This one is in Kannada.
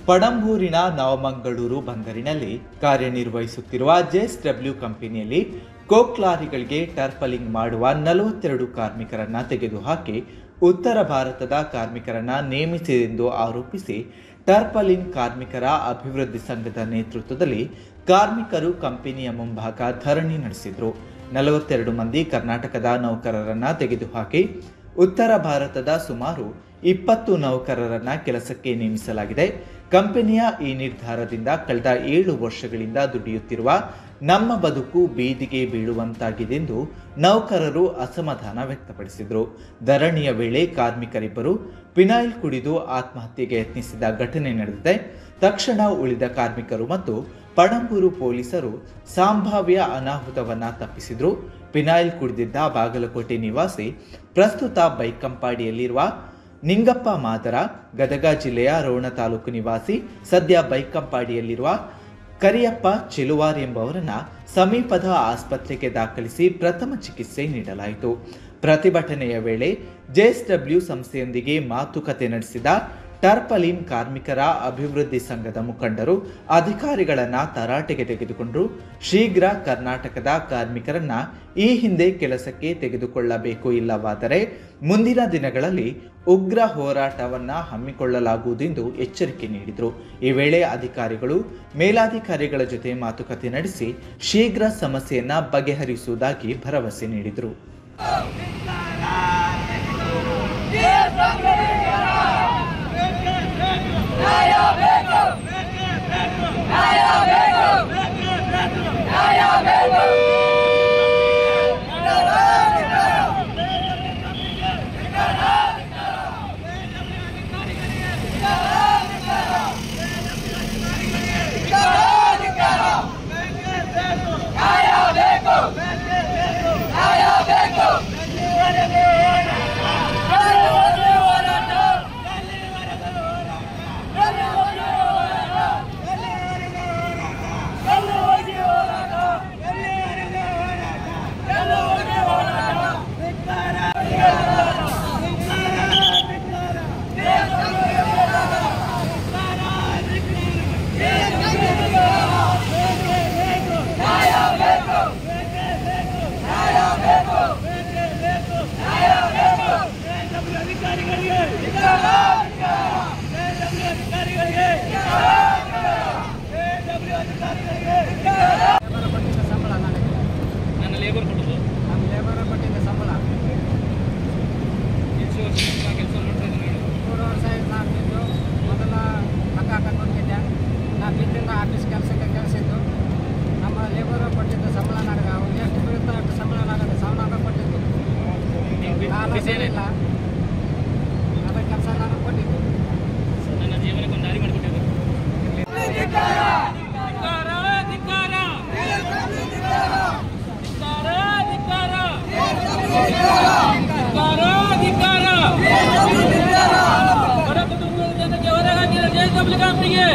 ಪಡಂಬೂರಿನ ನವಮಂಗಳೂರು ಬಂದರಿನಲ್ಲಿ ಕಾರ್ಯನಿರ್ವಹಿಸುತ್ತಿರುವ ಜೆಎಸ್ಡಬ್ಲ್ಯೂ ಕಂಪನಿಯಲ್ಲಿ ಕೋಕ್ ಲಾರಿಗಳಿಗೆ ಟರ್ಪಲಿಂಗ್ ಮಾಡುವ 42 ಕಾರ್ಮಿಕರನ್ನ ತೆಗೆದುಹಾಕಿ ಉತ್ತರ ಭಾರತದ ಕಾರ್ಮಿಕರನ್ನ ನೇಮಿಸಿದೆಂದು ಆರೋಪಿಸಿ ಟರ್ಪಲಿನ್ ಕಾರ್ಮಿಕರ ಅಭಿವೃದ್ಧಿ ಸಂಘದ ನೇತೃತ್ವದಲ್ಲಿ ಕಾರ್ಮಿಕರು ಕಂಪನಿಯ ಮುಂಭಾಗ ಧರಣಿ ನಡೆಸಿದರು. 42 ಮಂದಿ ಕರ್ನಾಟಕದ ನೌಕರರನ್ನ ತೆಗೆದುಹಾಕಿ ಉತ್ತರ ಭಾರತದ ಸುಮಾರು 20 ನೌಕರರನ್ನ ಕೆಲಸಕ್ಕೆ ನೇಮಿಸಲಾಗಿದೆ. ಕಂಪನಿಯ ಈ ನಿರ್ಧಾರದಿಂದ ಕಳೆದ 7 ವರ್ಷಗಳಿಂದ ದುಡಿಯುತ್ತಿರುವ ನಮ್ಮ ಬದುಕು ಬೀದಿಗೆ ಬೀಳುವಂತಾಗಿದೆ ಎಂದು ನೌಕರರು ಅಸಮಾಧಾನ ವ್ಯಕ್ತಪಡಿಸಿದರು. ಧರಣಿಯ ವೇಳೆ ಕಾರ್ಮಿಕರಿಬ್ಬರು ಪಿನಾಯಿಲ್ ಕುಡಿದು ಆತ್ಮಹತ್ಯೆಗೆ ಯತ್ನಿಸಿದ ಘಟನೆ ನಡೆದಿದೆ. ತಕ್ಷಣ ಉಳಿದ ಕಾರ್ಮಿಕರು ಮತ್ತು ಪಡಂಬೂರು ಪೊಲೀಸರು ಸಂಭಾವ್ಯ ಅನಾಹುತವನ್ನ ತಪ್ಪಿಸಿದರು. ಪಿನಾಯಿಲ್ ಕುಡಿದಿದ್ದ ಬಾಗಲಕೋಟೆ ನಿವಾಸಿ ಪ್ರಸ್ತುತ ಬೈಕಂಪಾಡಿಯಲ್ಲಿರುವ ನಿಂಗಪ್ಪ ಮಾದರ, ಗದಗ ಜಿಲ್ಲೆಯ ರೋಣ ತಾಲೂಕು ನಿವಾಸಿ ಸದ್ಯ ಬೈಕಂಪಾಡಿಯಲ್ಲಿರುವ ಕರಿಯಪ್ಪ ಚೆಲುವಾರ್ ಎಂಬವರನ್ನ ಸಮೀಪದ ಆಸ್ಪತ್ರೆಗೆ ದಾಖಲಿಸಿ ಪ್ರಥಮ ಚಿಕಿತ್ಸೆ ನೀಡಲಾಯಿತು. ಪ್ರತಿಭಟನೆಯ ವೇಳೆ ಜೆಎಸ್ಡಬ್ಲ್ಯೂ ಸಂಸ್ಥೆಯೊಂದಿಗೆ ಮಾತುಕತೆ ನಡೆಸಿದ ಟರ್ಪಲಿನ್ ಕಾರ್ಮಿಕರ ಅಭಿವೃದ್ಧಿ ಸಂಘದ ಮುಖಂಡರು ಅಧಿಕಾರಿಗಳನ್ನ ತರಾಟೆಗೆ ತೆಗೆದುಕೊಂಡು ಶೀಘ್ರ ಕರ್ನಾಟಕದ ಕಾರ್ಮಿಕರನ್ನ ಈ ಹಿಂದೆ ಕೆಲಸಕ್ಕೆ ತೆಗೆದುಕೊಳ್ಳಬೇಕು, ಇಲ್ಲವಾದರೆ ಮುಂದಿನ ದಿನಗಳಲ್ಲಿ ಉಗ್ರ ಹೋರಾಟವನ್ನ ಹಮ್ಮಿಕೊಳ್ಳಲಾಗುವುದು ಎಂದು ಎಚ್ಚರಿಕೆ ನೀಡಿದರು. ಈ ವೇಳೆ ಅಧಿಕಾರಿಗಳು ಮೇಲಾಧಿಕಾರಿಗಳ ಜೊತೆ ಮಾತುಕತೆ ನಡೆಸಿ ಶೀಘ್ರ ಸಮಸ್ಯೆಯನ್ನ ಬಗೆಹರಿಸುವುದಾಗಿ ಭರವಸೆ ನೀಡಿದರು. ಆಫೀಸ್ ಕೆಲಸಕ್ಕೆ ಕೆಲಸಿದ್ದು ನಮ್ಮ ಲೇಬರ್ ಕೊಟ್ಟಿದ್ದು ಸಂಬಳ ನನಗೆ ಅವ್ರು ಎಷ್ಟು ಬೀಳುತ್ತೋ ಅಷ್ಟು ಸಂಬಳ ನನಗೆ 1000 ಕೊಟ್ಟಿದ್ದು. ಇಲ್ಲ ಅದ ಕೆಲಸ ನಾನು ಕೊಟ್ಟಿದ್ದು. ನನ್ನ ಜೀವನಕ್ಕೆ ಒಂದು ದಾರಿ ಮಾಡಿಕೊಟ್ಟಿದ್ದು. ಬಡ ಕುಟುಂಬದ ಜನಕ್ಕೆ ಹೊರಗಾಕಿದ ಜೆಎಸ್ಡಬ್ಲ್ಯೂ ಕಂಪನಿಗೆ